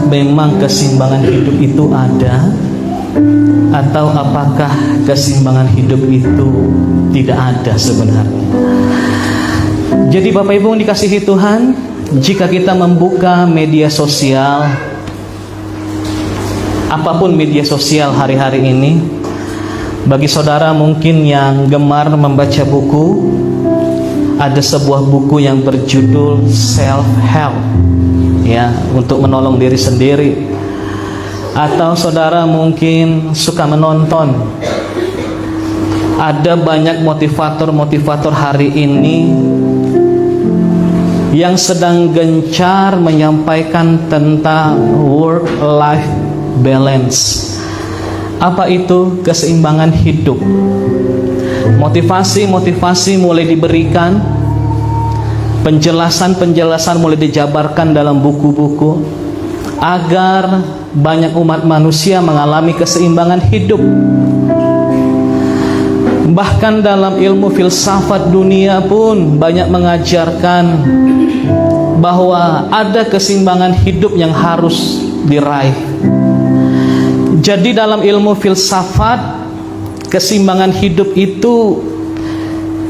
memang keseimbangan hidup itu ada, atau apakah keseimbangan hidup itu tidak ada sebenarnya? Jadi Bapak Ibu yang dikasihi Tuhan, jika kita membuka media sosial, apapun media sosial hari-hari ini, bagi saudara mungkin yang gemar membaca buku, ada sebuah buku yang berjudul Self Help, ya, untuk menolong diri sendiri. Atau saudara mungkin suka menonton, ada banyak motivator-motivator hari ini yang sedang gencar menyampaikan tentang work-life balance. Apa itu keseimbangan hidup? Motivasi-motivasi mulai diberikan, penjelasan-penjelasan mulai dijabarkan dalam buku-buku, agar banyak umat manusia mengalami keseimbangan hidup. Bahkan dalam ilmu filsafat dunia pun banyak mengajarkan bahwa ada keseimbangan hidup yang harus diraih. Jadi dalam ilmu filsafat, keseimbangan hidup itu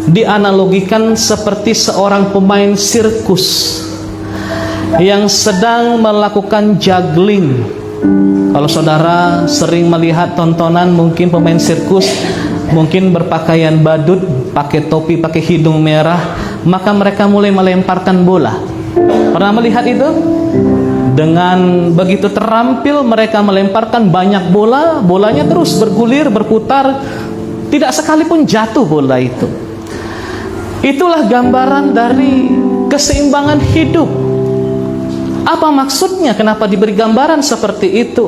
dianalogikan seperti seorang pemain sirkus yang sedang melakukan juggling. Kalau saudara sering melihat tontonan, mungkin pemain sirkus mungkin berpakaian badut, pakai topi, pakai hidung merah, maka mereka mulai melemparkan bola. Pernah melihat itu? Dengan begitu terampil mereka melemparkan banyak bola, bolanya terus bergulir, berputar, tidak sekalipun jatuh bola itu. Itulah gambaran dari keseimbangan hidup. Apa maksudnya? Kenapa diberi gambaran seperti itu?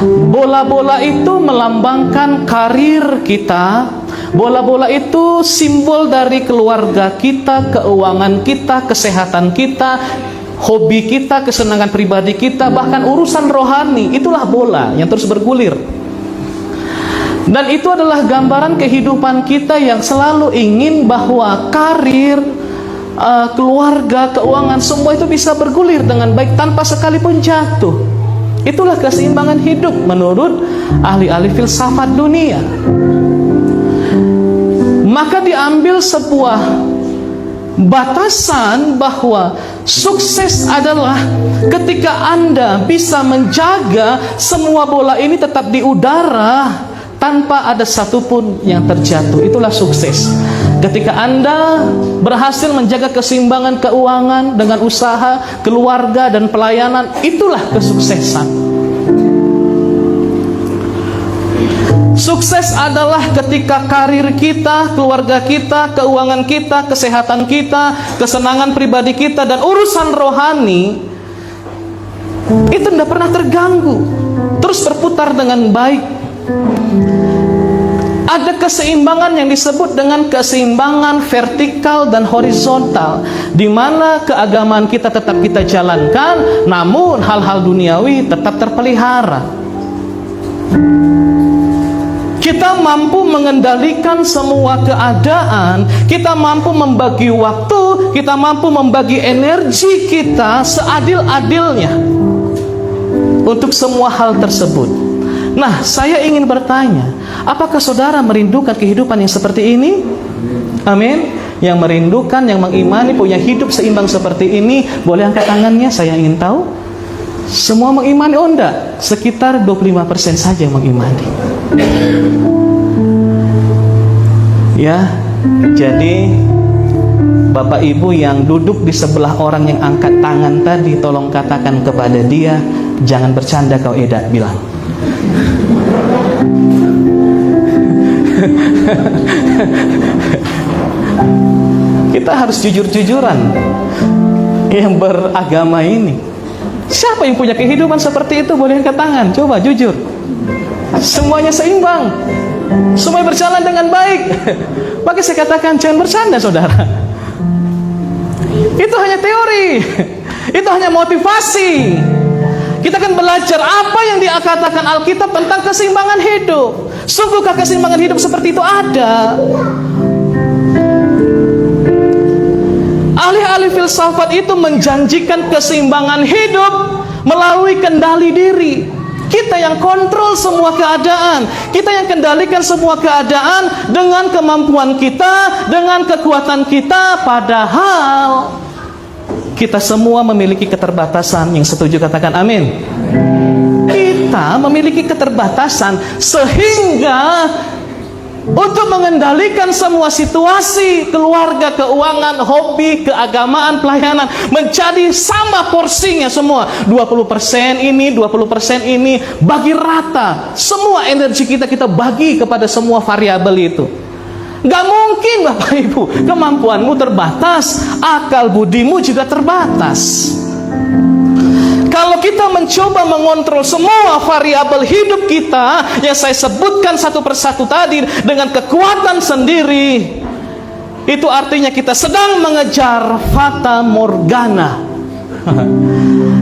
Bola-bola itu melambangkan karir kita. Bola-bola itu simbol dari keluarga kita, keuangan kita, kesehatan kita, hobi kita, kesenangan pribadi kita, bahkan urusan rohani. Itulah bola yang terus bergulir. Dan itu adalah gambaran kehidupan kita yang selalu ingin bahwa karir, keluarga, keuangan, semua itu bisa bergulir dengan baik tanpa sekalipun jatuh. Itulah keseimbangan hidup menurut ahli-ahli filsafat dunia. Maka diambil sebuah batasan bahwa sukses adalah ketika Anda bisa menjaga semua bola ini tetap di udara tanpa ada satupun yang terjatuh. Itulah sukses. Ketika Anda berhasil menjaga keseimbangan keuangan dengan usaha, keluarga, dan pelayanan, itulah kesuksesan. Sukses adalah ketika karir kita, keluarga kita, keuangan kita, kesehatan kita, kesenangan pribadi kita, dan urusan rohani itu tidak pernah terganggu, terus berputar dengan baik. Ada keseimbangan yang disebut dengan keseimbangan vertikal dan horizontal, di mana keagamaan kita tetap kita jalankan, namun hal-hal duniawi tetap terpelihara. Kita mampu mengendalikan semua keadaan, kita mampu membagi waktu, kita mampu membagi energi kita seadil-adilnya untuk semua hal tersebut. Nah, saya ingin bertanya, apakah saudara merindukan kehidupan yang seperti ini? Amin. Yang merindukan, yang mengimani, punya hidup seimbang seperti ini, boleh angkat tangannya, saya ingin tahu. Semua mengimani? Oh enggak, sekitar 25% saja yang mengimani. Ya, jadi Bapak Ibu yang duduk di sebelah orang yang angkat tangan tadi, tolong katakan kepada dia, jangan bercanda kau Eda, bilang. Kita harus jujur-jujuran yang beragama ini. Siapa yang punya kehidupan seperti itu? Boleh angkat tangan, coba jujur. Semuanya seimbang, semuanya berjalan dengan baik. Maka saya katakan jangan bercanda saudara. Itu hanya teori, itu hanya motivasi. Kita akan belajar apa yang dikatakan Alkitab tentang keseimbangan hidup. Sungguhkah keseimbangan hidup seperti itu ada? Ahli-ahli filsafat itu menjanjikan keseimbangan hidup melalui kendali diri. Kita yang kontrol semua keadaan, kita yang kendalikan semua keadaan dengan kemampuan kita, dengan kekuatan kita. Padahal kita semua memiliki keterbatasan. Yang setuju katakan amin. Kita memiliki keterbatasan sehingga untuk mengendalikan semua situasi, keluarga, keuangan, hobi, keagamaan, pelayanan menjadi sama porsinya semua. 20% ini, 20% ini, bagi rata. Semua energi kita bagi kepada semua variabel itu. Gak mungkin Bapak Ibu, kemampuanmu terbatas, akal budimu juga terbatas. Kalau kita mencoba mengontrol semua variabel hidup kita yang saya sebutkan satu persatu tadi dengan kekuatan sendiri, itu artinya kita sedang mengejar fata morgana.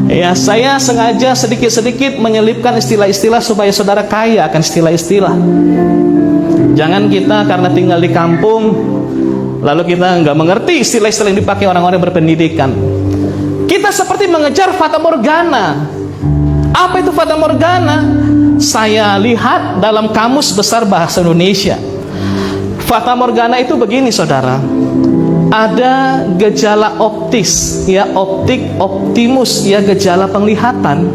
Ya, saya sengaja sedikit-sedikit menyelipkan istilah-istilah supaya saudara kaya akan istilah-istilah. Jangan kita karena tinggal di kampung lalu kita nggak mengerti istilah-istilah yang dipakai orang-orang berpendidikan. Kita seperti mengejar fata morgana. Apa itu fata morgana? Saya lihat dalam Kamus Besar Bahasa Indonesia. Fata morgana itu begini saudara. Ada gejala optis, ya, optik, optimus, ya, gejala penglihatan.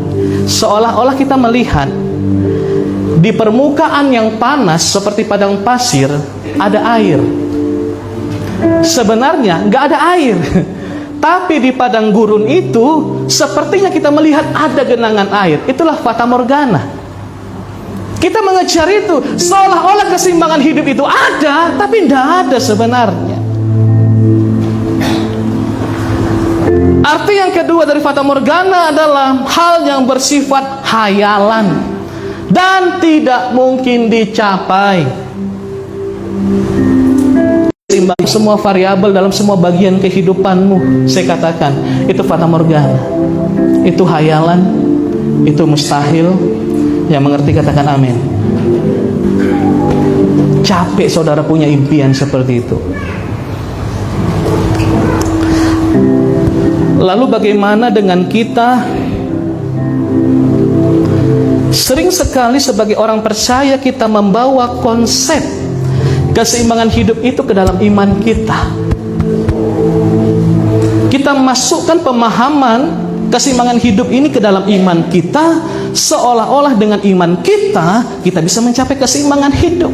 Seolah-olah kita melihat di permukaan yang panas seperti padang pasir ada air. Sebenarnya nggak ada air. Tapi di padang gurun itu sepertinya kita melihat ada genangan air. Itulah fata morgana. Kita mengejar itu seolah-olah keseimbangan hidup itu ada, tapi tidak ada sebenarnya. Arti yang kedua dari fata morgana adalah hal yang bersifat hayalan dan tidak mungkin dicapai. Seimbang semua variabel dalam semua bagian kehidupanmu, saya katakan itu fata morgana, itu hayalan, itu mustahil. Yang mengerti katakan amin. Capek saudara punya impian seperti itu. Lalu bagaimana dengan kita? Sering sekali sebagai orang percaya kita membawa konsep keseimbangan hidup itu ke dalam iman kita. Kita masukkan pemahaman keseimbangan hidup ini ke dalam iman kita, seolah-olah dengan iman kita bisa mencapai keseimbangan hidup.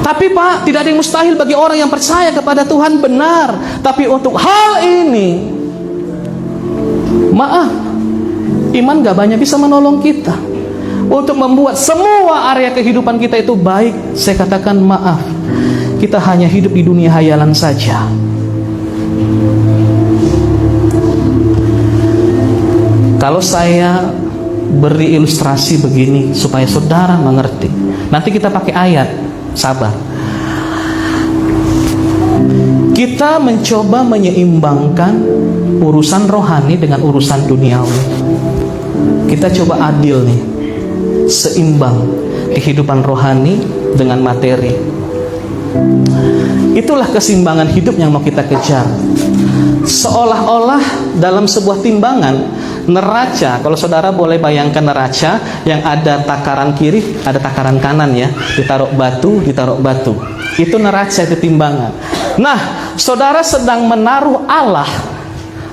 Tapi Pak, tidak ada yang mustahil bagi orang yang percaya kepada Tuhan, benar. Tapi untuk hal ini, maaf, iman gak banyak bisa menolong kita untuk membuat semua area kehidupan kita itu baik. Saya katakan maaf, kita hanya hidup di dunia hayalan saja. Kalau saya beri ilustrasi begini supaya saudara mengerti, nanti kita pakai ayat, sabar. Kita mencoba menyeimbangkan urusan rohani dengan urusan duniawi. Kita coba adil nih, seimbang kehidupan rohani dengan materi. Itulah keseimbangan hidup yang mau kita kejar. Seolah-olah dalam sebuah timbangan neraca, kalau saudara boleh bayangkan neraca yang ada takaran kiri, ada takaran kanan, ya, ditaruh batu. Itu neraca, itu timbangan. Nah, saudara sedang menaruh Allah,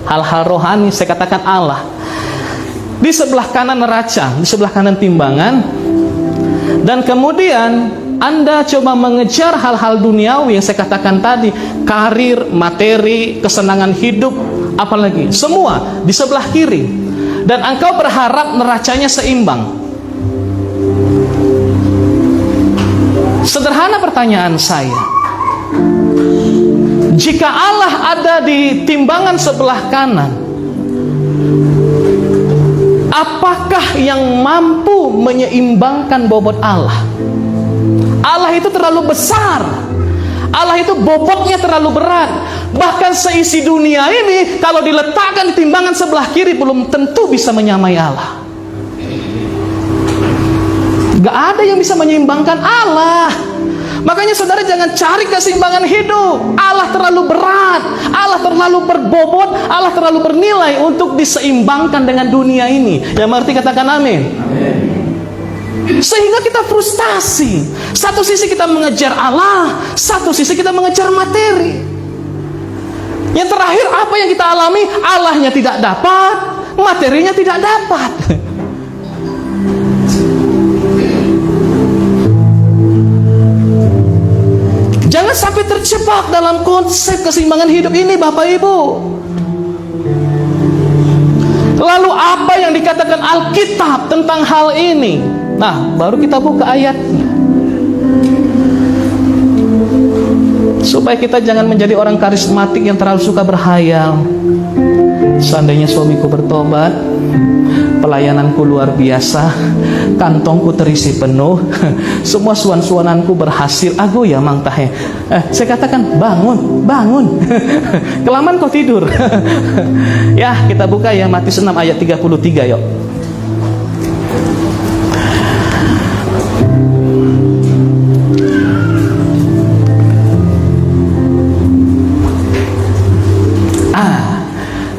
hal-hal rohani, saya katakan Allah, di sebelah kanan neraca, di sebelah kanan timbangan. Dan kemudian Anda coba mengejar hal-hal duniawi yang saya katakan tadi, karir, materi, kesenangan hidup, apalagi semua di sebelah kiri, dan engkau berharap neracanya seimbang. Sederhana pertanyaan saya, jika Allah ada di timbangan sebelah kanan, apakah yang mampu menyeimbangkan bobot Allah? Allah itu terlalu besar, Allah itu bobotnya terlalu berat. Bahkan seisi dunia ini kalau diletakkan di timbangan sebelah kiri belum tentu bisa menyamai Allah. Gak ada yang bisa menyeimbangkan Allah. Makanya saudara jangan cari keseimbangan hidup. Allah terlalu berat, Allah terlalu berbobot, Allah terlalu bernilai untuk diseimbangkan dengan dunia ini. Yang mengerti katakan amin. Sehingga kita frustasi. Satu sisi kita mengejar Allah, satu sisi kita mengejar materi. Yang terakhir apa yang kita alami? Allahnya tidak dapat, materinya tidak dapat. Jangan sampai terjebak dalam konsep keseimbangan hidup ini, Bapak Ibu. Lalu apa yang dikatakan Alkitab tentang hal ini? Nah, baru kita buka ayatnya, supaya kita jangan menjadi orang karismatik yang terlalu suka berhayal. Seandainya suamiku bertobat, pelayananku luar biasa, kantongku terisi penuh, semua suan-suananku berhasil. Aku ya mang tahe. Saya katakan bangun, bangun. Kelamaan kau tidur. Ya, kita buka ya Matius 6 ayat 33 yuk.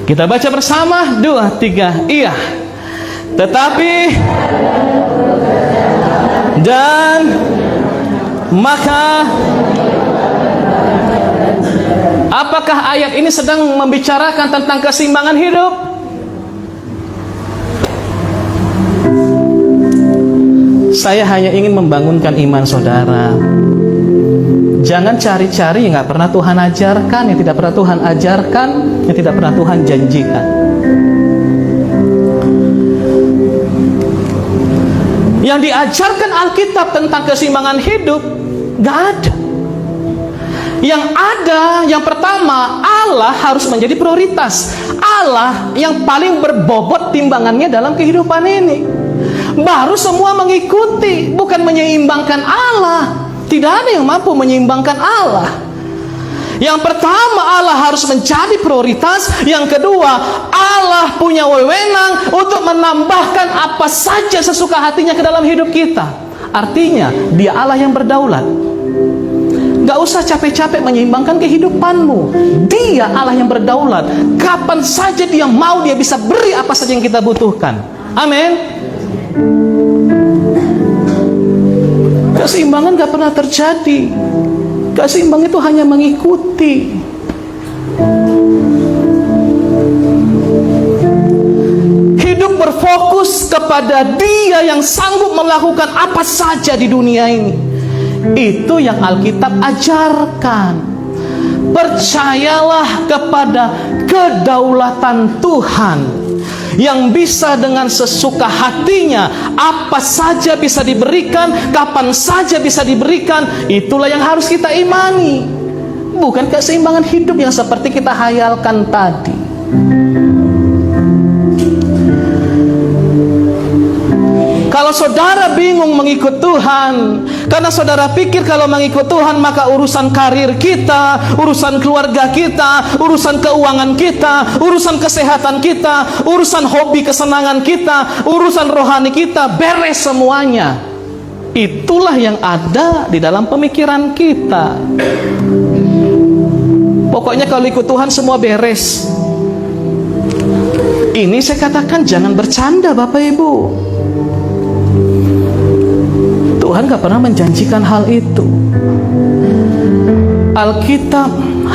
Kita baca bersama, 2, 3, iya. Tetapi dan maka, apakah ayat ini sedang membicarakan tentang keseimbangan hidup? Saya hanya ingin membangunkan iman saudara. Jangan cari-cari yang gak pernah Tuhan ajarkan, yang tidak pernah Tuhan ajarkan, yang tidak pernah Tuhan janjikan. Yang diajarkan Alkitab tentang keseimbangan hidup gak ada. Yang ada, yang pertama, Allah harus menjadi prioritas. Allah yang paling berbobot timbangannya dalam kehidupan ini. Baru semua mengikuti, bukan menyeimbangkan Allah. Tidak ada yang mampu menyeimbangkan Allah. Yang pertama, Allah harus menjadi prioritas. Yang kedua, Allah punya wewenang untuk menambahkan apa saja sesuka hatinya ke dalam hidup kita. Artinya, Dia Allah yang berdaulat. Gak usah capek-capek menyeimbangkan kehidupanmu. Dia Allah yang berdaulat. Kapan saja Dia mau, Dia bisa beri apa saja yang kita butuhkan. Amin. Keseimbangan gak pernah terjadi. Keseimbangan itu hanya mengikuti. Hidup berfokus kepada Dia yang sanggup melakukan apa saja di dunia ini. Itu yang Alkitab ajarkan. Percayalah kepada kedaulatan Tuhan yang bisa dengan sesuka hatinya, apa saja bisa diberikan, kapan saja bisa diberikan. Itulah yang harus kita imani, bukan keseimbangan hidup yang seperti kita hayalkan tadi. Kalau saudara bingung mengikut Tuhan, karena saudara pikir kalau mengikut Tuhan maka urusan karir kita, urusan keluarga kita, urusan keuangan kita, urusan kesehatan kita, urusan hobi kesenangan kita, urusan rohani kita beres semuanya. Itulah yang ada di dalam pemikiran kita. Pokoknya kalau ikut Tuhan semua beres. Ini saya katakan jangan bercanda Bapak Ibu. Tuhan gak pernah menjanjikan hal itu. Alkitab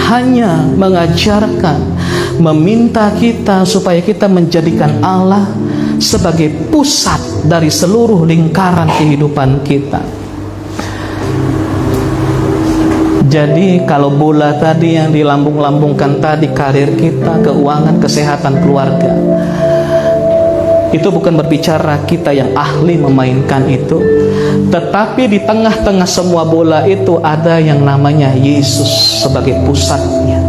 hanya mengajarkan, meminta kita supaya kita menjadikan Allah sebagai pusat dari seluruh lingkaran kehidupan kita. Jadi kalau bola tadi yang dilambung-lambungkan tadi, karir kita, keuangan, kesehatan, keluarga, itu bukan berbicara kita yang ahli memainkan itu, tetapi di tengah-tengah semua bola itu ada yang namanya Yesus sebagai pusatnya.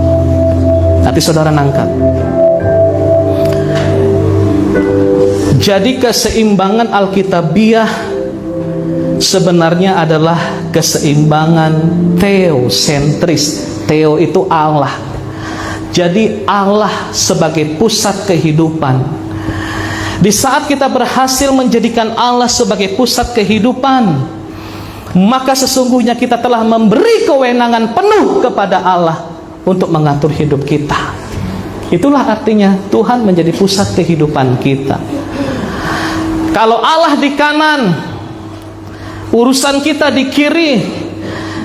Nanti saudara nangkap. Jadi keseimbangan Alkitabiah sebenarnya adalah keseimbangan teosentris. Theo itu Allah. Jadi Allah sebagai pusat kehidupan. Di saat kita berhasil menjadikan Allah sebagai pusat kehidupan, maka sesungguhnya kita telah memberi kewenangan penuh kepada Allah untuk mengatur hidup kita. Itulah artinya Tuhan menjadi pusat kehidupan kita. Kalau Allah di kanan, urusan kita di kiri,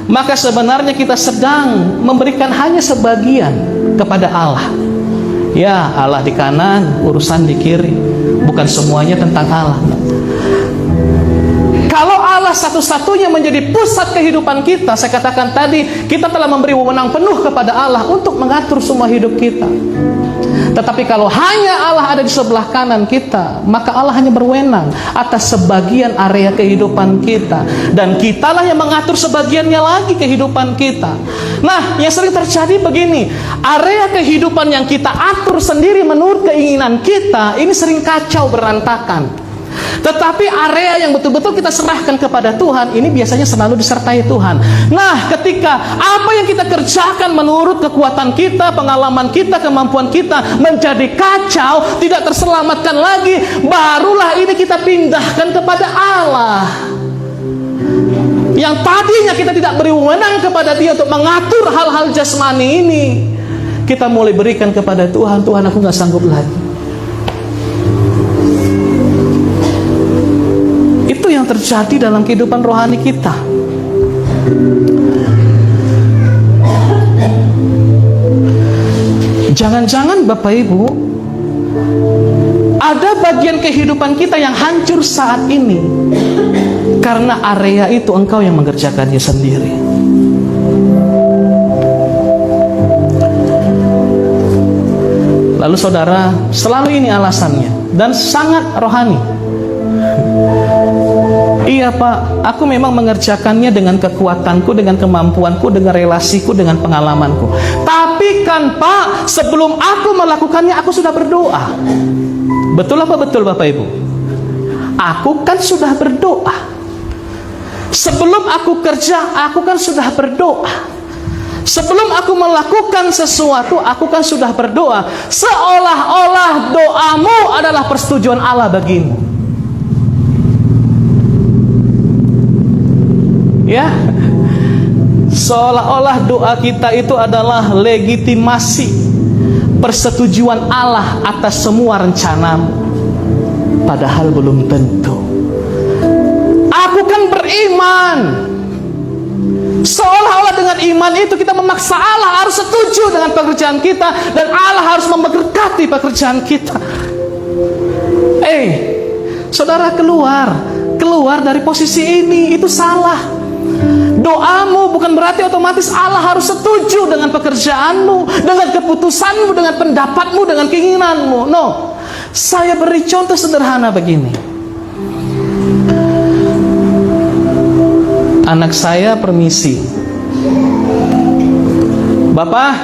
maka sebenarnya kita sedang memberikan hanya sebagian kepada Allah. Ya, Allah di kanan, urusan di kiri, bukan semuanya tentang Allah. Kalau Allah satu-satunya menjadi pusat kehidupan kita, saya katakan tadi, kita telah memberi wewenang penuh kepada Allah untuk mengatur semua hidup kita. Tetapi kalau hanya Allah ada di sebelah kanan kita, maka Allah hanya berwenang atas sebagian area kehidupan kita, dan kitalah yang mengatur sebagiannya lagi kehidupan kita. Nah, yang sering terjadi begini, area kehidupan yang kita atur sendiri menurut keinginan kita, ini sering kacau berantakan. Tetapi area yang betul-betul kita serahkan kepada Tuhan, ini biasanya selalu disertai Tuhan. Nah, ketika apa yang kita kerjakan menurut kekuatan kita, pengalaman kita, kemampuan kita menjadi kacau, tidak terselamatkan lagi, barulah ini kita pindahkan kepada Allah. Yang tadinya kita tidak beri wewenang kepada Dia untuk mengatur hal-hal jasmani ini, kita mulai berikan kepada Tuhan. Tuhan, aku gak sanggup lagi. Itu yang terjadi dalam kehidupan rohani kita. Jangan-jangan Bapak Ibu, ada bagian kehidupan kita yang hancur saat ini karena area itu engkau yang mengerjakannya sendiri. Lalu saudara, selalu ini alasannya, dan sangat rohani. Iya Pak, aku memang mengerjakannya dengan kekuatanku, dengan kemampuanku, dengan relasiku, dengan pengalamanku. Tapi kan Pak, sebelum aku melakukannya, aku sudah berdoa. Betul apa betul Bapak Ibu? Aku kan sudah berdoa. Sebelum aku kerja, aku kan sudah berdoa. Sebelum aku melakukan sesuatu, aku kan sudah berdoa. Seolah-olah doamu adalah persetujuan Allah bagimu. Ya, seolah-olah doa kita itu adalah legitimasi persetujuan Allah atas semua rencanamu. Padahal belum tentu. Aku kan beriman. Seolah-olah dengan iman itu kita memaksa Allah harus setuju dengan pekerjaan kita, dan Allah harus memberkati pekerjaan kita. Saudara, keluar dari posisi ini, itu salah. Doamu bukan berarti otomatis Allah harus setuju dengan pekerjaanmu, dengan keputusanmu, dengan pendapatmu, dengan keinginanmu. No. Saya beri contoh sederhana begini. Anak saya permisi, Bapak,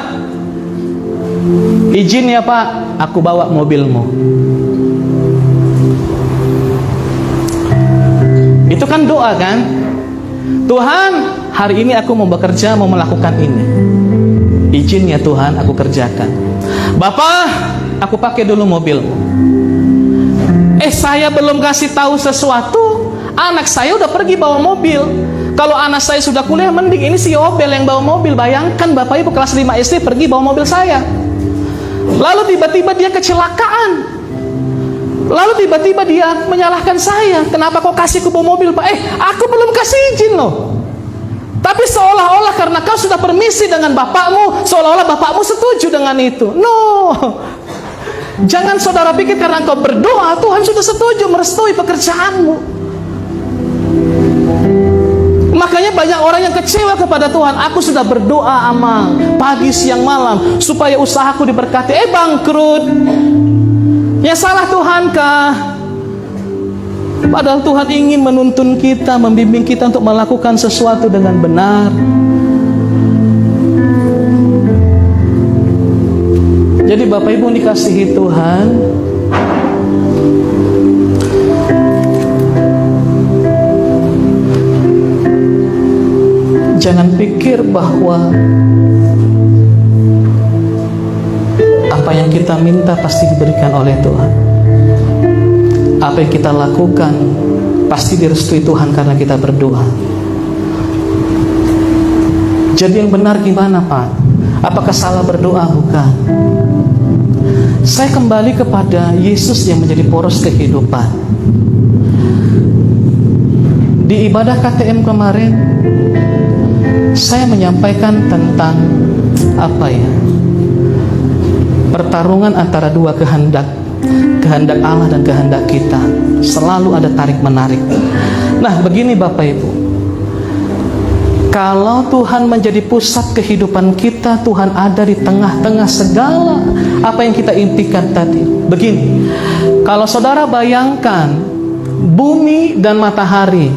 izin ya Pak, aku bawa mobilmu. Itu kan doa kan? Tuhan, hari ini aku mau bekerja, mau melakukan ini. Izin ya Tuhan, aku kerjakan. Bapak, aku pakai dulu mobilmu. Saya belum kasih tahu sesuatu, anak saya udah pergi bawa mobil. Kalau anak saya sudah kuliah, mending ini si Obel yang bawa mobil. Bayangkan Bapak Ibu kelas 5 SD pergi bawa mobil saya. Lalu tiba-tiba dia kecelakaan. Lalu tiba-tiba dia menyalahkan saya. Kenapa kau kasih ke bawa mobil Pak? Aku belum kasih izin loh. Tapi seolah-olah karena kau sudah permisi dengan bapakmu, seolah-olah bapakmu setuju dengan itu. No. Jangan saudara pikir karena kau berdoa, Tuhan sudah setuju merestui pekerjaanmu. Makanya banyak orang yang kecewa kepada Tuhan. Aku sudah berdoa amal pagi, siang, malam supaya usahaku diberkati. Bangkrut. Yang salah Tuhankah? Padahal Tuhan ingin menuntun kita, membimbing kita untuk melakukan sesuatu dengan benar. Jadi Bapak Ibu dikasihi Tuhan, jangan pikir bahwa apa yang kita minta pasti diberikan oleh Tuhan. Apa yang kita lakukan pasti direstui Tuhan karena kita berdoa. Jadi yang benar gimana, Pak? Apakah salah berdoa? Bukan. Saya kembali kepada Yesus yang menjadi poros kehidupan. Di ibadah KTM kemarin, saya menyampaikan tentang pertarungan antara dua kehendak Allah dan kehendak kita. Selalu ada tarik menarik. Nah, begini Bapak Ibu, kalau Tuhan menjadi pusat kehidupan kita, Tuhan ada di tengah-tengah segala apa yang kita impikan tadi. Begini, kalau saudara bayangkan bumi dan matahari,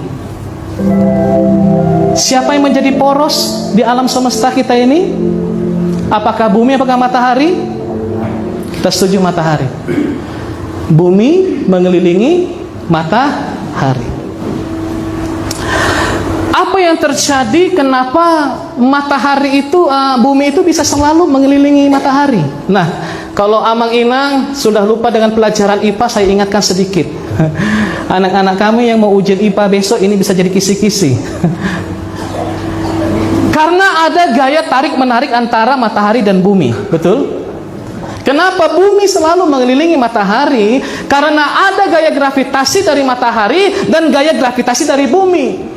siapa yang menjadi poros di alam semesta kita ini? Apakah bumi, apakah matahari? Kita setuju matahari. Bumi mengelilingi matahari. Apa yang terjadi? Kenapa matahari itu, bumi itu bisa selalu mengelilingi matahari? Nah, kalau Amang Inang sudah lupa dengan pelajaran IPA, saya ingatkan sedikit. Anak-anak kami yang mau ujian IPA besok ini bisa jadi kisi-kisi. Karena ada gaya tarik-menarik antara matahari dan bumi, betul? Kenapa bumi selalu mengelilingi matahari? Karena ada gaya gravitasi dari matahari dan gaya gravitasi dari bumi.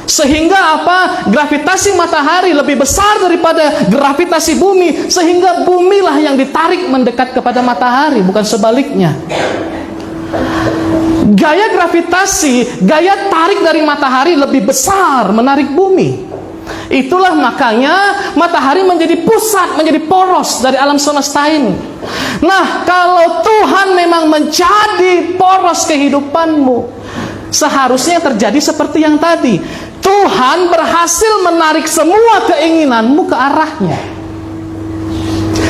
Sehingga apa? Gravitasi matahari lebih besar daripada gravitasi bumi, sehingga bumilah yang ditarik mendekat kepada matahari, bukan sebaliknya. Gaya gravitasi, gaya tarik dari matahari lebih besar menarik bumi. Itulah makanya matahari menjadi pusat, menjadi poros dari alam semesta ini. Nah, kalau Tuhan memang menjadi poros kehidupanmu, seharusnya terjadi seperti yang tadi. Tuhan berhasil menarik semua keinginanmu ke arahnya.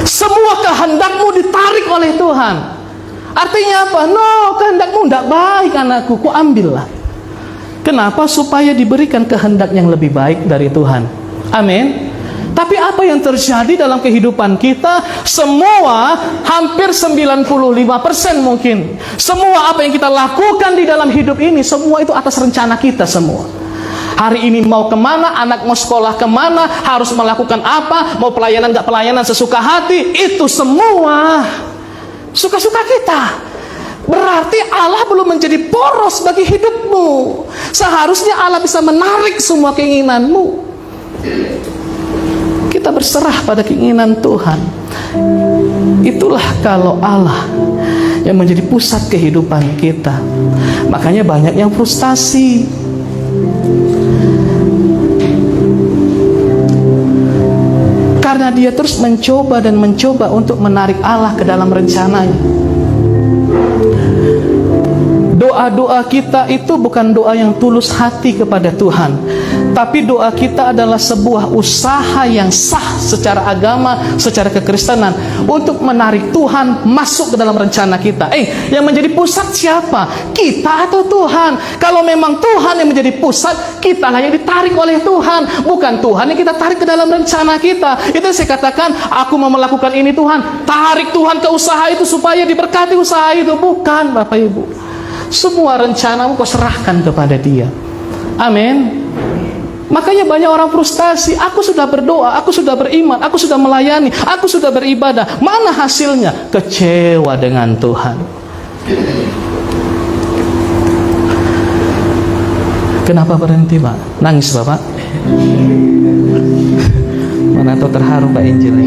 Semua kehendakmu ditarik oleh Tuhan. Artinya apa? No, kehendakmu tidak baik anakku, ku ambillah. Kenapa? Supaya diberikan kehendak yang lebih baik dari Tuhan. Amin. Tapi apa yang terjadi dalam kehidupan kita? Semua, hampir 95% mungkin, semua apa yang kita lakukan di dalam hidup ini, semua itu atas rencana kita semua. Hari ini mau kemana, anak mau sekolah kemana, harus melakukan apa, mau pelayanan gak pelayanan sesuka hati, itu semua suka-suka kita. Berarti Allah belum menjadi poros bagi hidupmu. Seharusnya Allah bisa menarik semua keinginanmu. Kita berserah pada keinginan Tuhan. Itulah kalau Allah yang menjadi pusat kehidupan kita. Makanya banyak yang frustasi. Karena dia terus mencoba dan mencoba untuk menarik Allah ke dalam rencananya. Doa-doa kita itu bukan doa yang tulus hati kepada Tuhan, tapi doa kita adalah sebuah usaha yang sah secara agama, secara kekristenan, untuk menarik Tuhan masuk ke dalam rencana kita. Yang menjadi pusat siapa? Kita atau Tuhan? Kalau memang Tuhan yang menjadi pusat, kitalah yang ditarik oleh Tuhan, bukan Tuhan yang kita tarik ke dalam rencana kita. Itu saya katakan, aku mau melakukan ini Tuhan, tarik Tuhan ke usaha itu supaya diberkati usaha itu. Bukan, Bapak Ibu. Semua rencanamu kau serahkan kepada Dia. Amin. Makanya banyak orang frustasi. Aku sudah berdoa, aku sudah beriman, aku sudah melayani, aku sudah beribadah. Mana hasilnya? Kecewa dengan Tuhan. Kenapa berhenti, Pak? Nangis Bapak? Mana tahu terharu Pak Injil.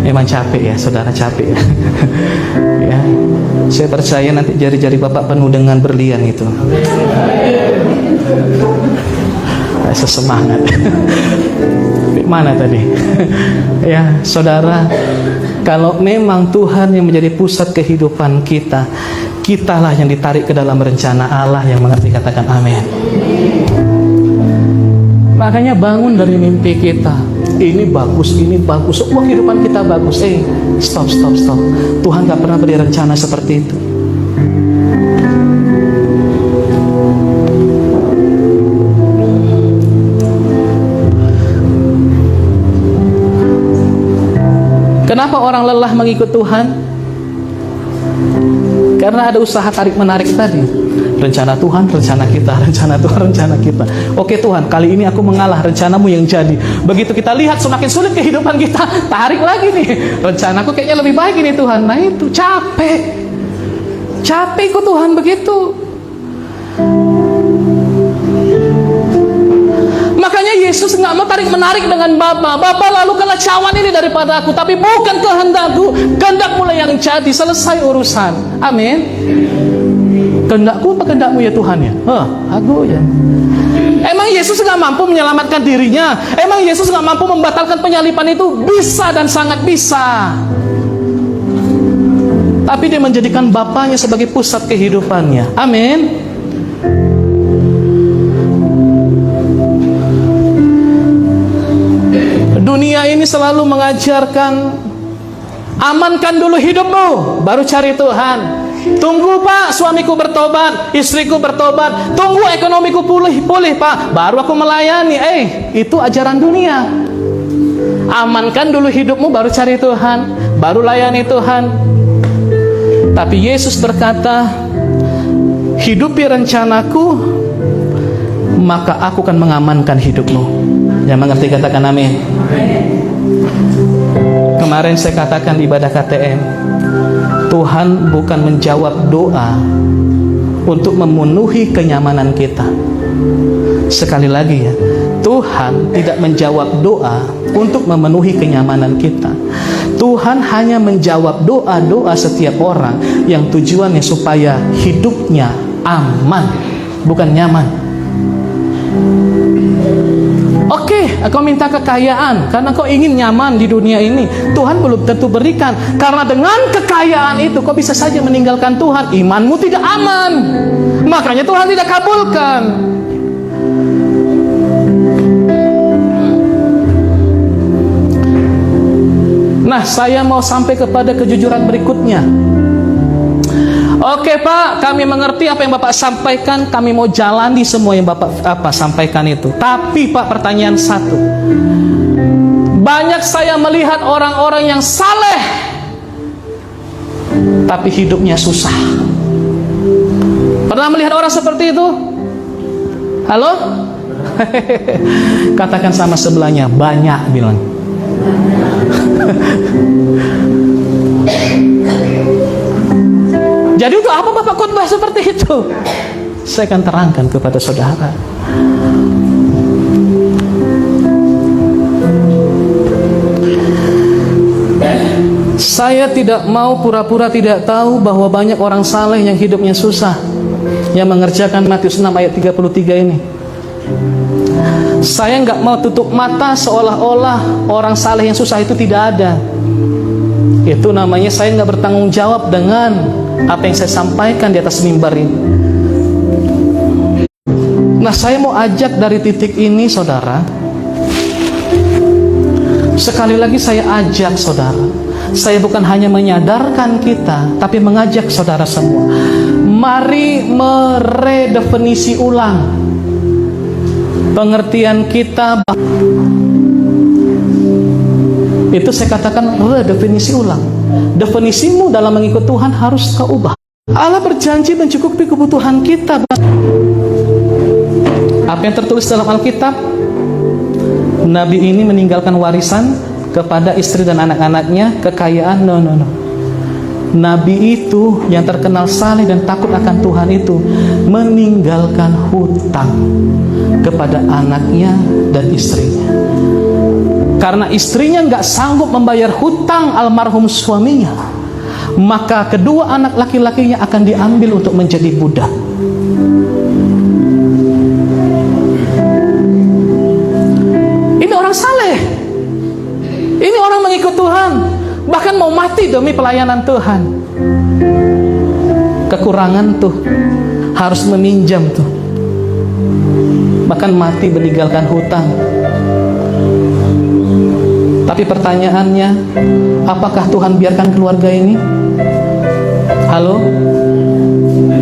Memang capek ya, saudara, capek ya. Ya, saya percaya nanti jari-jari Bapak penuh dengan berlian itu. Rasa semangat. Mana tadi? Ya, saudara, kalau memang Tuhan yang menjadi pusat kehidupan kita, kitalah yang ditarik ke dalam rencana Allah. Yang mengerti katakan amin. Makanya bangun dari mimpi kita. Ini bagus, ini bagus, semua kehidupan kita bagus. Stop. Tuhan gak pernah beri rencana seperti itu. Kenapa orang lelah mengikut Tuhan? Karena ada usaha tarik-menarik tadi. Rencana Tuhan, rencana kita. Rencana Tuhan, rencana kita. Oke Tuhan, kali ini aku mengalah, rencanamu yang jadi. Begitu kita lihat semakin sulit kehidupan kita, tarik lagi nih, rencanaku kayaknya lebih baik ini Tuhan. Nah itu capek kok Tuhan begitu. Makanya Yesus nggak mau tarik-menarik dengan Bapa. Bapa, lalukanlah cawan ini daripada aku, tapi bukan kehendakku, kehendak-Mu yang jadi. Selesai urusan. Amin. Kehendakku apa kehendakmu ya Tuhan ya? Aku ya. Emang Yesus nggak mampu menyelamatkan dirinya? Emang Yesus nggak mampu membatalkan penyaliban itu? Bisa dan sangat bisa. Tapi dia menjadikan Bapaknya sebagai pusat kehidupannya. Amin. Dunia ini selalu mengajarkan, amankan dulu hidupmu, baru cari Tuhan. Tunggu Pak, suamiku bertobat, istriku bertobat. Tunggu ekonomiku pulih Pak, baru aku melayani. Itu ajaran dunia. Amankan dulu hidupmu, baru cari Tuhan, baru layani Tuhan. Tapi Yesus berkata, hidupi rencanaku, maka aku akan mengamankan hidupmu. Yang mengerti katakan amin. Kemarin saya katakan di ibadah KTM, Tuhan bukan menjawab doa untuk memenuhi kenyamanan kita. Sekali lagi ya, Tuhan tidak menjawab doa untuk memenuhi kenyamanan kita. Tuhan hanya menjawab doa-doa setiap orang yang tujuannya supaya hidupnya aman, bukan nyaman. Oke, kau minta kekayaan karena kau ingin nyaman di dunia ini. Tuhan belum tentu berikan, karena dengan kekayaan itu kau bisa saja meninggalkan Tuhan. Imanmu tidak aman, makanya Tuhan tidak kabulkan. Nah, saya mau sampai kepada kejujuran berikutnya. Oke Pak, kami mengerti apa yang Bapak sampaikan. Kami mau jalani semua yang Bapak sampaikan itu. Tapi Pak, pertanyaan satu, banyak saya melihat orang-orang yang saleh tapi hidupnya susah. Pernah melihat orang seperti itu? Halo? Katakan sama sebelahnya, banyak bilang. Jadi untuk apa Bapak khotbah seperti itu? Saya akan terangkan kepada saudara. Saya tidak mau pura-pura tidak tahu bahwa banyak orang saleh yang hidupnya susah, yang mengerjakan Matius 6 ayat 33 ini. Saya nggak mau tutup mata seolah-olah orang saleh yang susah itu tidak ada. Itu namanya saya nggak bertanggung jawab dengan apa yang saya sampaikan di atas mimbar ini. Nah, saya mau ajak dari titik ini saudara. Sekali lagi saya ajak saudara. Saya bukan hanya menyadarkan kita, tapi mengajak saudara semua. Mari meredefinisi ulang pengertian kita. Itu saya katakan redefinisi ulang. Definisimu dalam mengikut Tuhan harus kau ubah. Allah berjanji mencukupi kebutuhan kita. Apa yang tertulis dalam Alkitab? Nabi ini meninggalkan warisan kepada istri dan anak-anaknya, kekayaan. No. Nabi itu yang terkenal saleh dan takut akan Tuhan itu meninggalkan hutang kepada anaknya dan istrinya. Karena istrinya nggak sanggup membayar hutang almarhum suaminya, maka kedua anak laki-lakinya akan diambil untuk menjadi budak. Ini orang saleh, ini orang mengikut Tuhan, bahkan mau mati demi pelayanan Tuhan. Kekurangan tuh harus meminjam tuh, bahkan mati meninggalkan hutang. Tapi pertanyaannya, apakah Tuhan biarkan keluarga ini? Halo?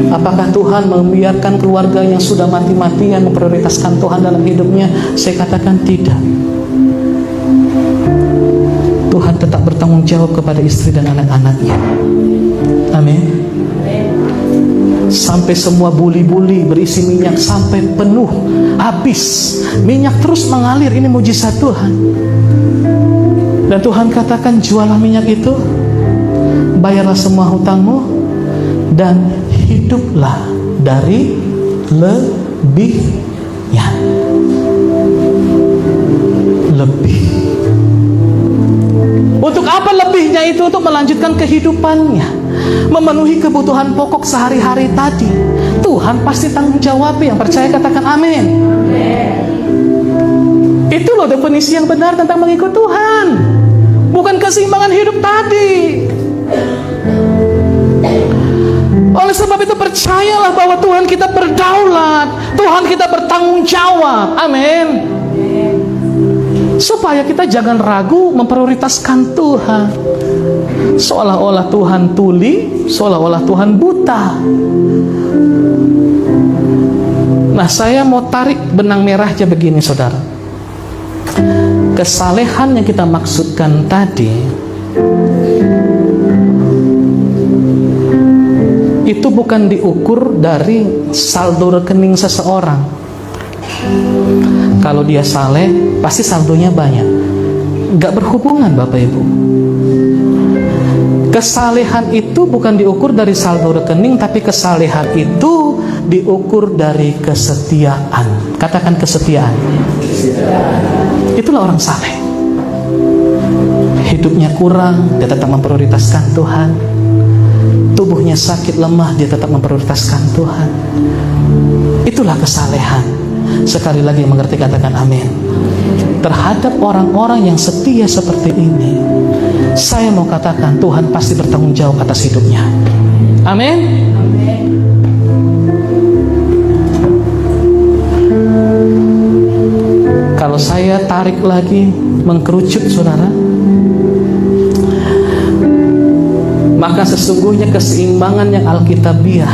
Apakah Tuhan membiarkan keluarga yang sudah mati-matian memprioritaskan Tuhan dalam hidupnya? Saya katakan tidak. Tuhan tetap bertanggung jawab kepada istri dan anak-anaknya. Amin. sampai semua buli-buli berisi minyak sampai penuh, habis. Minyak terus mengalir. Ini mujizat Tuhan. Dan Tuhan katakan, jualah minyak itu, bayarlah semua hutangmu, dan hiduplah dari lebihnya. Lebih. Untuk apa lebihnya itu? Untuk melanjutkan kehidupannya, memenuhi kebutuhan pokok sehari-hari tadi. Tuhan pasti tanggung jawab. Yang percaya katakan amin. Itu loh definisi yang benar tentang mengikut Tuhan, bukan keseimbangan hidup tadi. Oleh sebab itu percayalah bahwa Tuhan kita berdaulat, Tuhan kita bertanggung jawab. Amin. Supaya kita jangan ragu memprioritaskan Tuhan. Seolah-olah Tuhan tuli, seolah-olah Tuhan buta. Nah, saya mau tarik benang merahnya begini, saudara. Kesalehan yang kita maksudkan tadi itu bukan diukur dari saldo rekening seseorang. Kalau dia saleh, pasti saldonya banyak. Gak berhubungan, Bapak Ibu. Kesalehan itu bukan diukur dari saldo rekening, tapi kesalehan itu diukur dari kesetiaan. Katakan kesetiaan. Itulah orang saleh. Hidupnya kurang, dia tetap memprioritaskan Tuhan. Tubuhnya sakit, lemah, dia tetap memprioritaskan Tuhan. Itulah kesalehan. Sekali lagi mengerti katakan amin. Terhadap orang-orang yang setia seperti ini, saya mau katakan Tuhan pasti bertanggung jawab atas hidupnya. Amin. Kalau saya tarik lagi, mengkerucut, saudara, maka sesungguhnya keseimbangan yang alkitabiah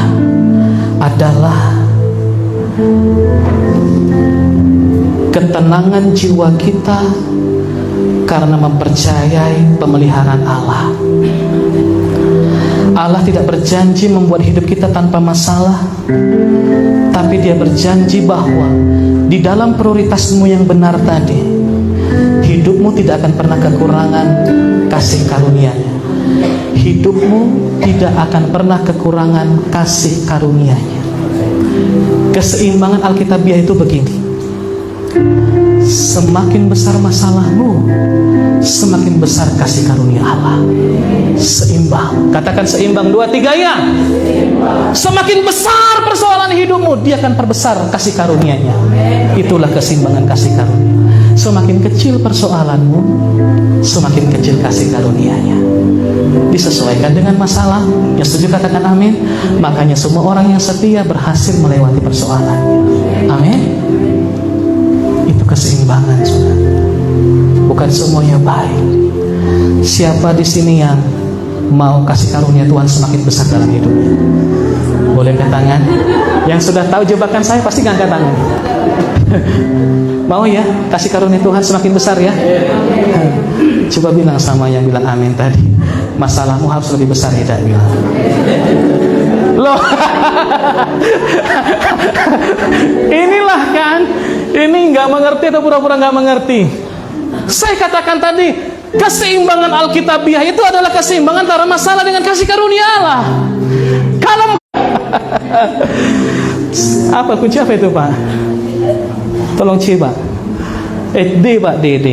adalah ketenangan jiwa kita karena mempercayai pemeliharaan Allah. Allah tidak berjanji membuat hidup kita tanpa masalah, tapi Dia berjanji bahwa di dalam prioritasmu yang benar tadi, hidupmu tidak akan pernah kekurangan kasih karunia-Nya. Hidupmu tidak akan pernah kekurangan kasih karunia-Nya. Keseimbangan alkitabiah itu begini: semakin besar masalahmu, semakin besar kasih karunia Allah. Seimbang. Katakan seimbang. 2, 3 ya. Semakin besar persoalan hidupmu, Dia akan perbesar kasih karunia-Nya. Itulah keseimbangan kasih karunia. Semakin kecil persoalanmu, semakin kecil kasih karunia-Nya. Disesuaikan dengan masalah. Yang setuju katakan amin. Makanya semua orang yang setia berhasil melewati persoalannya. Amin. Itu keseimbangan, saudara. Bukan semuanya baik. Siapa di sini yang mau kasih karunia Tuhan semakin besar dalam hidupnya? Boleh angkat tangan. Yang sudah tahu jebakan saya pasti angkat tangan. Mau ya kasih karunia Tuhan semakin besar ya? Coba bilang sama yang bilang amin tadi, masalahmu harus lebih besar, tidak bilang. Loh. Inilah kan, ini nggak mengerti atau pura-pura nggak mengerti. Saya katakan tadi, keseimbangan alkitabiah itu adalah keseimbangan antara masalah dengan kasih karunia Allah. Kalau apa kunci apa itu, Pak? Tolong coba. D, Pak, D.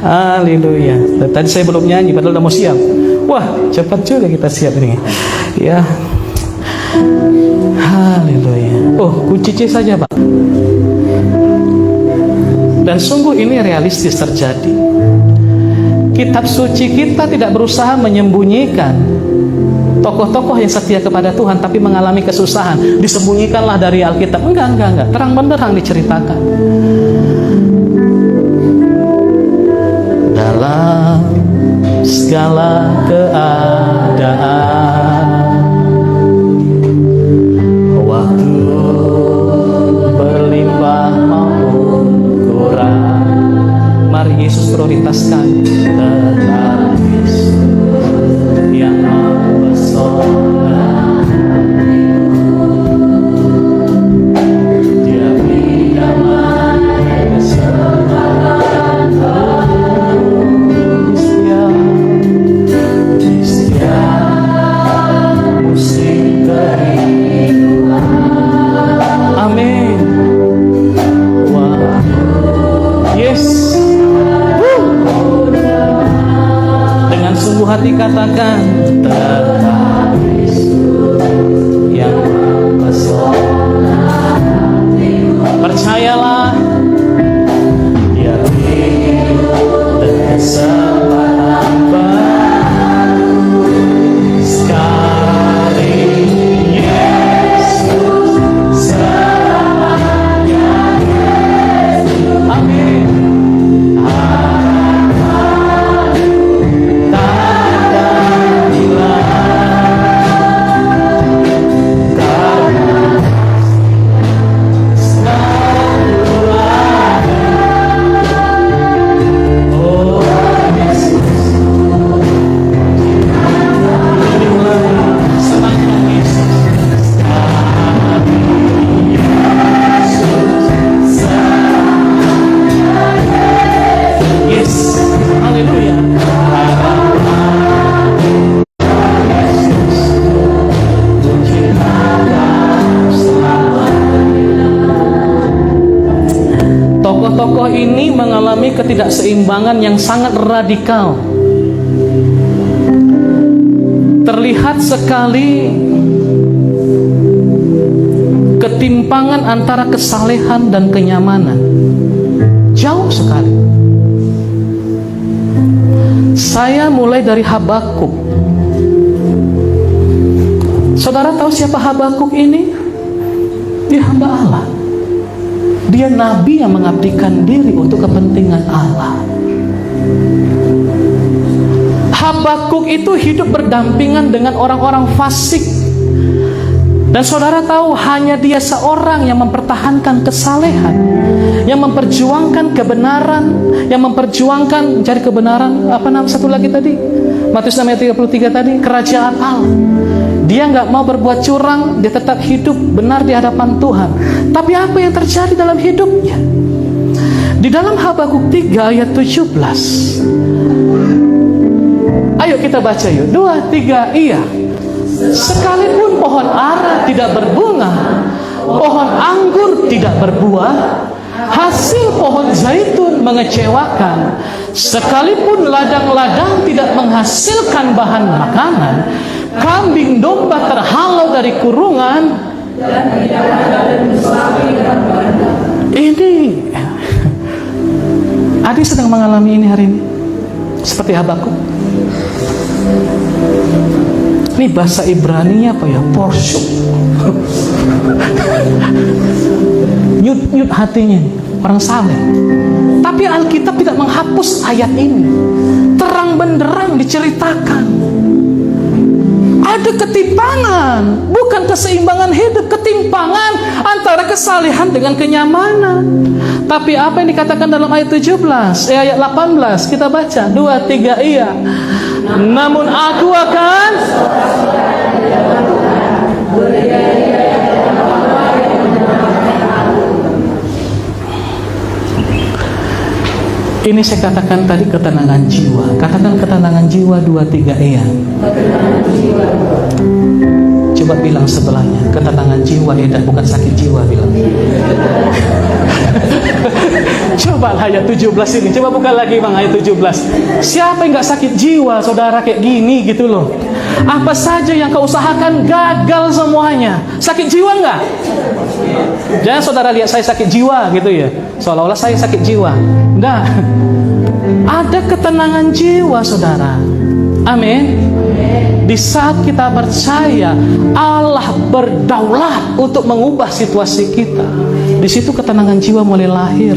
Haleluya. Tadi saya belum nyanyi padahal udah mau siap. Wah, cepat juga kita siap ini. Ya. Haleluya. Oh, kunci C saja, Pak. Dan sungguh ini realistis terjadi. Kitab suci kita tidak berusaha menyembunyikan tokoh-tokoh yang setia kepada Tuhan tapi mengalami kesusahan. Disembunyikanlah dari Alkitab. Enggak. Terang benderang diceritakan. Dalam segala keadaan, waktu berlimpah maupun kurang, mari Yesus prioritaskan. Tetap Yesus yang mempesona, katakan tetap yang mempesona hatiku. Percayalah, dia hidup dan kesempatan baru. Sekali Yesus, selamanya Yesus. Amin. Tokoh-tokoh ini mengalami ketidakseimbangan yang sangat radikal. Terlihat sekali ketimpangan antara kesalehan dan kenyamanan. Jauh sekali. Saya mulai dari Habakuk. Saudara tahu siapa Habakuk ini? Dia hamba Allah. Dia nabi yang mengabdikan diri untuk kepentingan Allah. Habakuk itu hidup berdampingan dengan orang-orang fasik. Dan saudara tahu, hanya dia seorang yang mempertahankan kesalehan, yang memperjuangkan kebenaran, yang memperjuangkan mencari kebenaran. Apa nama satu lagi tadi? Matius 6:33 tadi, kerajaan Allah. Dia nggak mau berbuat curang, dia tetap hidup benar di hadapan Tuhan. Tapi apa yang terjadi dalam hidupnya? Di dalam Habakuk 3 ayat 17. Ayo kita baca yuk. 2, 3, iya. Sekalipun pohon ara tidak berbunga, pohon anggur tidak berbuah, hasil pohon zaitun mengecewakan, sekalipun ladang-ladang tidak menghasilkan bahan makanan, kambing domba terhalau dari kurungan, dan tidak ada sapi dan bandar. Ini adik sedang mengalami ini hari ini, seperti Habakuk. Ini bahasa Ibrani apa ya? Porsyuk. Nyut hatinya orang saleh. Tapi Alkitab tidak menghapus ayat ini. Terang benderang diceritakan. Ada ketimpangan, bukan keseimbangan hidup, ketimpangan antara kesalehan dengan kenyamanan. Tapi apa yang dikatakan dalam ayat 17, ayat 18, kita baca 2, 3, iya. Namun aku akan ini saya katakan tadi ketenangan jiwa. Katakan ketenangan jiwa 2, 3, iya. Coba bilang sebelahnya, ketenangan jiwa, dan bukan sakit jiwa, bilang. Coba ayat 17 ini, coba buka lagi bang ayat 17. Siapa yang gak sakit jiwa, saudara, kayak gini gitu loh. Apa saja yang kau usahakan gagal semuanya. Sakit jiwa gak? Jangan saudara lihat saya sakit jiwa gitu ya, seolah-olah saya sakit jiwa. Enggak. Ada ketenangan jiwa, saudara. Amin. Di saat kita percaya Allah berdaulat untuk mengubah situasi kita, di situ ketenangan jiwa mulai lahir.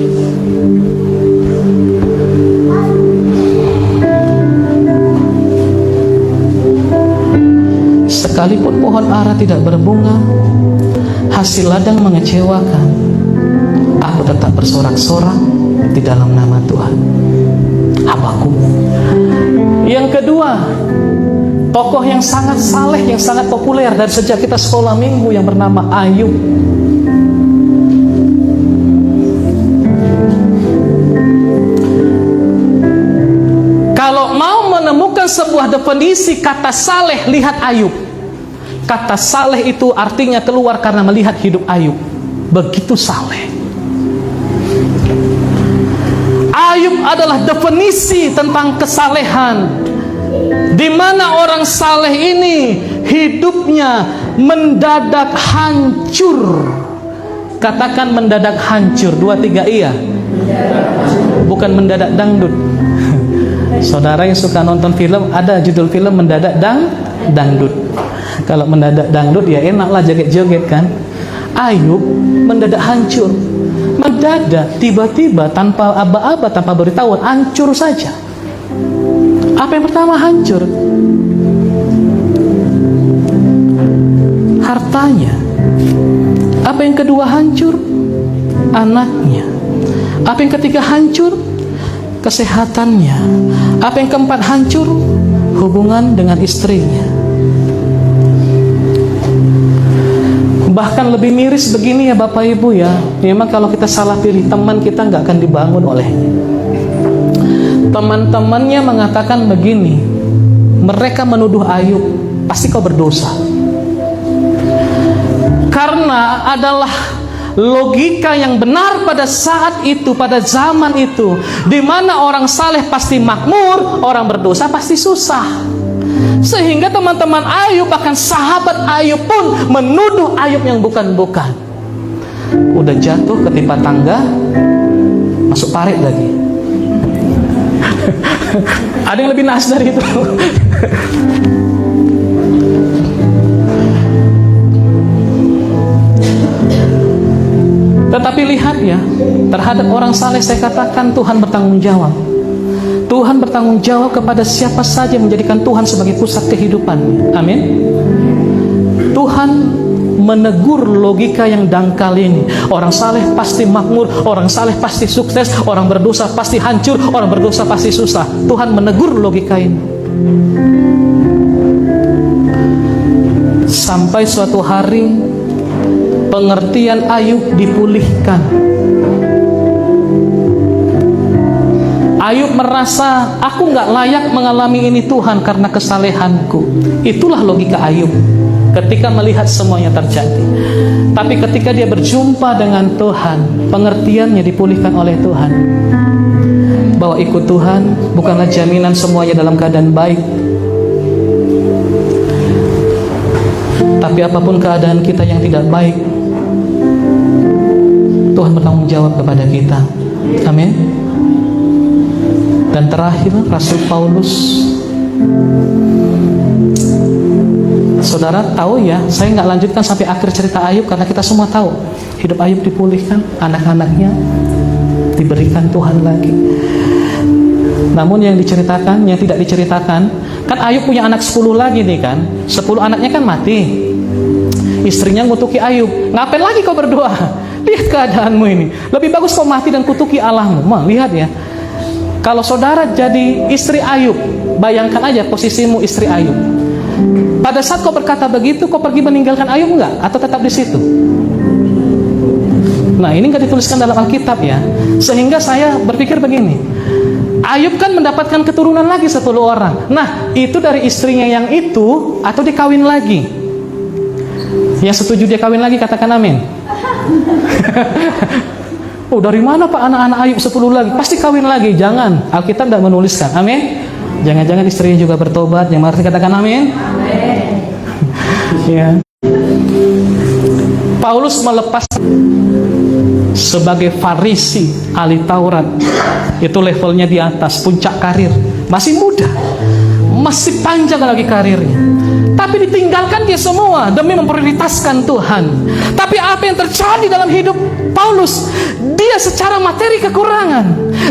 Sekalipun pohon ara tidak berbunga, hasil ladang mengecewakan, aku tetap bersorak-sorak di dalam nama Tuhan. Habakuk. Yang kedua, tokoh yang sangat saleh, yang sangat populer dari sejak kita sekolah minggu, yang bernama Ayub. Kalau mau menemukan sebuah definisi kata saleh, lihat Ayub. Kata saleh itu artinya keluar karena melihat hidup Ayub. Begitu saleh. Ayub adalah definisi tentang kesalehan. Di mana orang saleh ini hidupnya mendadak hancur. Katakan mendadak hancur. 2, 3 iya. Bukan mendadak dangdut. Saudara yang suka nonton film, ada judul film mendadak dangdut. Kalau mendadak dangdut ya enaklah joget-joget kan. Ayub mendadak hancur. Mendadak, tiba-tiba, tanpa aba-aba, tanpa beritahuan, hancur saja. Apa yang pertama hancur? Hartanya. Apa yang kedua hancur? Anaknya. Apa yang ketiga hancur? Kesehatannya. Apa yang keempat hancur? Hubungan dengan istrinya. Bahkan lebih miris begini ya Bapak Ibu ya. Memang kalau kita salah pilih teman, kita nggak akan dibangun olehnya. Teman-temannya mengatakan begini, mereka menuduh Ayub, pasti kau berdosa. Karena adalah logika yang benar pada saat itu, pada zaman itu, di mana orang saleh pasti makmur, orang berdosa pasti susah. Sehingga teman-teman Ayub, bahkan sahabat Ayub pun menuduh Ayub yang bukan-bukan. Udah jatuh ketimpa tangga, masuk parit lagi. Ada yang lebih naas dari itu. Tetapi lihat ya, terhadap orang saleh saya katakan Tuhan bertanggung jawab. Tuhan bertanggung jawab kepada siapa saja yang menjadikan Tuhan sebagai pusat kehidupan. Amin. Tuhan menegur logika yang dangkal ini. Orang saleh pasti makmur, orang saleh pasti sukses, orang berdosa pasti hancur, orang berdosa pasti susah. Tuhan menegur logika ini. Sampai suatu hari pengertian Ayub dipulihkan. Ayub merasa, aku nggak layak mengalami ini Tuhan karena kesalehanku. Itulah logika Ayub ketika melihat semuanya terjadi. Tapi ketika dia berjumpa dengan Tuhan, pengertiannya dipulihkan oleh Tuhan. Bahwa ikut Tuhan bukanlah jaminan semuanya dalam keadaan baik. Tapi apapun keadaan kita yang tidak baik, Tuhan bertanggung jawab kepada kita. Amin. Dan terakhir Rasul Paulus. Saudara tahu ya, saya nggak lanjutkan sampai akhir cerita Ayub karena kita semua tahu hidup Ayub dipulihkan, anak-anaknya diberikan Tuhan lagi. Namun yang diceritakan, yang tidak diceritakan, kan Ayub punya anak 10 lagi nih kan, 10 anaknya kan mati. Istrinya ngutuki Ayub, ngapain lagi kau berdoa? Lihat keadaanmu ini, lebih bagus kau mati dan kutuki Allahmu. Lihat ya, kalau saudara jadi istri Ayub, bayangkan aja posisimu istri Ayub. Pada saat kau berkata begitu, kau pergi meninggalkan Ayub enggak? Atau tetap di situ? Nah, ini enggak dituliskan dalam Alkitab ya. Sehingga saya berpikir begini, Ayub kan mendapatkan keturunan lagi 10 orang. Nah, itu dari istrinya yang itu, atau dia kawin lagi? Yang setuju dia kawin lagi, katakan amin. Oh, dari mana Pak anak-anak Ayub 10 lagi? Pasti kawin lagi. Jangan, Alkitab tidak menuliskan. Amin. Jangan-jangan istrinya juga bertobat. Yang mengerti katakan amin. Amin. Ya. Paulus melepas sebagai Farisi, ahli Taurat. Itu levelnya di atas, puncak karir. Masih muda, masih panjang lagi karirnya. Tapi ditinggalkan dia semua demi memprioritaskan Tuhan. Tapi apa yang terjadi dalam hidup Paulus? Dia secara materi kekurangan,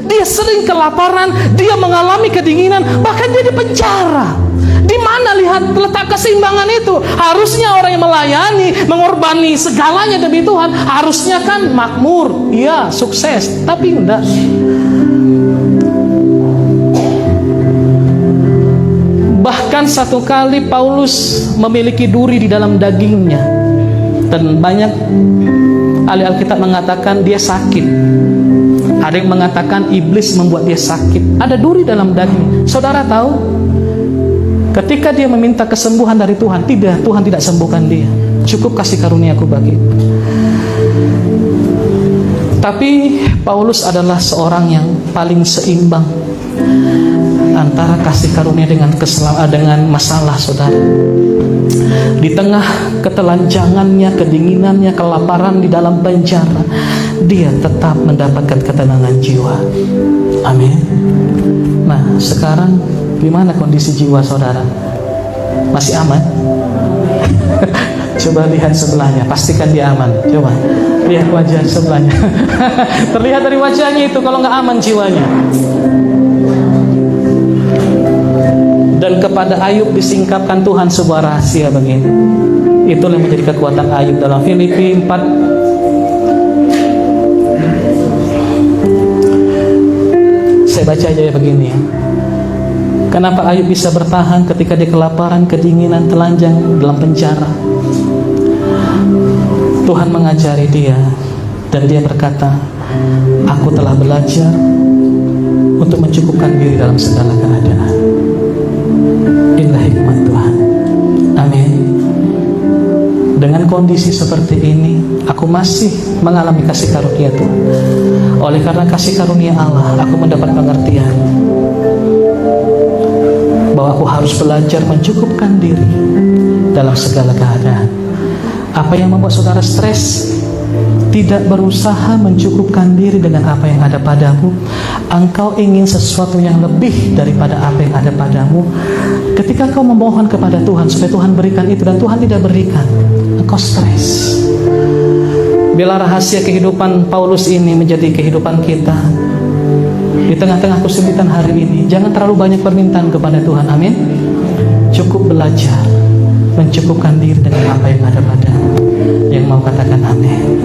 dia sering kelaparan, dia mengalami kedinginan, bahkan dia dipenjara. Di mana lihat letak keseimbangan itu? Harusnya orang yang melayani, mengorbani segalanya demi Tuhan, harusnya kan makmur, ya sukses. Tapi enggak. Bahkan satu kali Paulus memiliki duri di dalam dagingnya. Dan banyak ahli Alkitab mengatakan dia sakit. Ada yang mengatakan iblis membuat dia sakit. Ada duri dalam daging. Saudara tahu, ketika dia meminta kesembuhan dari Tuhan, tidak, Tuhan tidak sembuhkan dia. Cukup kasih karuniaku bagi. Tapi Paulus adalah seorang yang paling seimbang. antara kasih karunia dengan dengan masalah, saudara. Di tengah ketelanjangannya, kedinginannya, kelaparan di dalam penjara, dia tetap mendapatkan ketenangan jiwa. Amin. Nah, sekarang gimana kondisi jiwa saudara? Masih aman? Coba lihat sebelahnya, pastikan dia aman. Coba lihat wajah sebelahnya. Terlihat dari wajahnya itu kalau nggak aman jiwanya. Dan kepada Ayub disingkapkan Tuhan sebuah rahasia begini. Itulah yang menjadi kekuatan Ayub dalam Filipi 4. Saya baca aja begini ya. Kenapa Ayub bisa bertahan ketika dia kelaparan, kedinginan, telanjang dalam penjara? Tuhan mengajari dia, dan dia berkata, aku telah belajar untuk mencukupkan diri dalam segala keadaan. Inilah hikmat Tuhan. Amin. Dengan kondisi seperti ini, aku masih mengalami kasih karunia Tuhan. Oleh karena kasih karunia Allah, aku mendapat pengertian bahwa aku harus belajar mencukupkan diri dalam segala keadaan. Apa yang membuat saudara stres? Tidak berusaha mencukupkan diri dengan apa yang ada padamu. Engkau ingin sesuatu yang lebih daripada apa yang ada padamu. Ketika kau memohon kepada Tuhan supaya Tuhan berikan itu dan Tuhan tidak berikan, engkau stres. Bila rahasia kehidupan Paulus ini menjadi kehidupan kita di tengah-tengah kesulitan hari ini, jangan terlalu banyak permintaan kepada Tuhan. Amin. Cukup belajar mencukupkan diri dengan apa yang ada padamu. Yang mau katakan amin.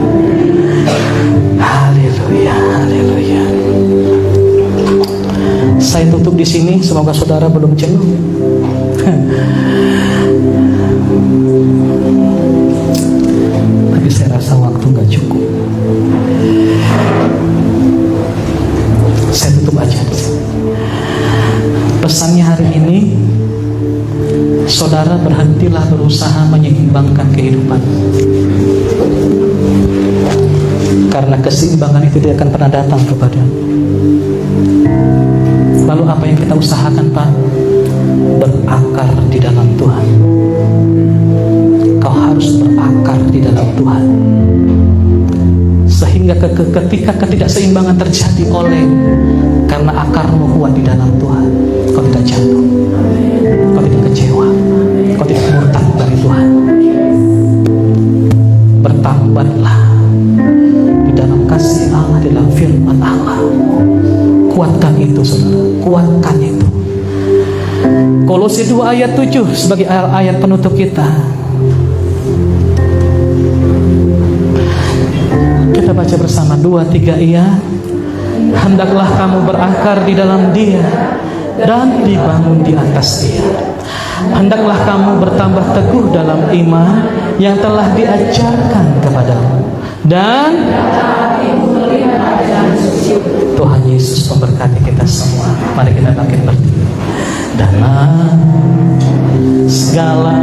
Haleluya, haleluya. Saya tutup di sini, semoga saudara belum jenuh. Tapi saya rasa waktu nggak cukup. Saya tutup aja. Pesannya hari ini, saudara berhentilah berusaha menyeimbangkan kehidupan. Karena keseimbangan itu tidak akan pernah datang kepadamu. Lalu apa yang kita usahakan, Pak? Berakar di dalam Tuhan. Kau harus berakar di dalam Tuhan. Sehingga ketika ketidakseimbangan terjadi oleh karena akarmu kuat di dalam Tuhan, kau tidak jatuh, kau tidak kecewa, kau tidak murtad dari Tuhan. Bertambatlah di dalam kasih Allah, di dalam firman Allah. Kuatkan itu, saudara, kuatkan itu. Kolose 2 ayat 7 sebagai ayat penutup kita. Kita baca bersama 2-3 iya. Hendaklah kamu berakar di dalam Dia dan dibangun di atas Dia. Hendaklah kamu bertambah teguh dalam iman yang telah diajarkan kepadamu. Dan Tuhan Yesus memberkati kita semua. Mari kita bangkit berdiri. Dalam segala